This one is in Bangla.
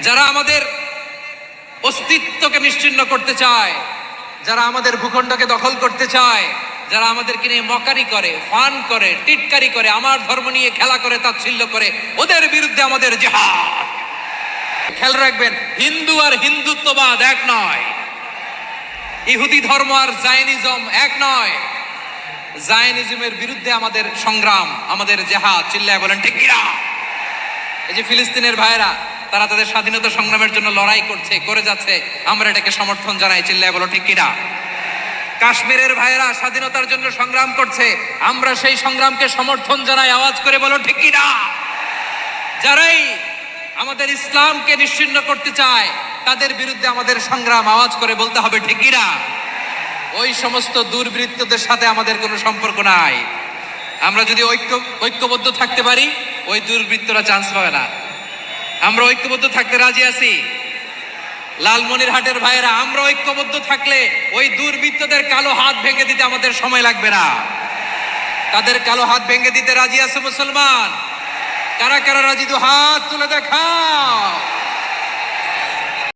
যারা আমাদের অস্তিত্বকে নিশ্চিহ্ন করতে চায়, যারা আমাদের ভূখণ্ডকে দখল করতে চায়, যারা আমাদেরকে নিয়ে মকারি করে, ফান করে, টিটকারি করে, আমার ধর্ম নিয়ে খেলা করে, তাচ্ছিল্য করে, ওদের বিরুদ্ধে আমাদের জিহাদ। খেয়াল রাখবেন, হিন্দু আর হিন্দুত্ববাদ এক নয়, ইহুদি ধর্ম আর জায়নিজম এক নয়। জায়নিজমের বিরুদ্ধে আমাদের সংগ্রাম, আমাদের জিহাদ। চিল্লায় বলেন ঠিক কিনা? এই যে ফিলিস্তিনের ভাইরা, তারা তাদের স্বাধীনতা সংগ্রামের জন্য লড়াই করছে, করে যাচ্ছে, আমরা এটাকে সমর্থন জানাই। চিল্লায় বলো ঠিক কিনা? কাশ্মীরের ভাইরা স্বাধীনতার জন্য সংগ্রাম করছে, আমরা সেই সংগ্রামকে সমর্থন জানাই। আওয়াজ করে বলো ঠিক কিনা? যারাই আমাদের ইসলামকে নিশ্চিহ্ন করতে চায়, তাদের বিরুদ্ধে আমাদের সংগ্রাম। আওয়াজ করে বলতে হবে ঠিক কিনা? ওই সমস্ত দুর্বৃত্তদের সাথে আমাদের কোনো সম্পর্ক নাই। আমরা যদি ঐক্যবদ্ধ থাকতে পারি, ওই দুর্বৃত্তরা চান্স পাবে না। আমরা ঐক্যবদ্ধ থাকতে রাজি আছি। লালমনিরহাটের ভাইয়েরা, আমরা ঐক্যবদ্ধ থাকলে ওই দুর্বৃত্তদের কালো হাত ভেঙে দিতে আমাদের সময় লাগবে না। তাদের কালো হাত ভেঙে দিতে রাজি আছে মুসলমান? কারা কারা রাজি? দু হাত তুলে দেখাও।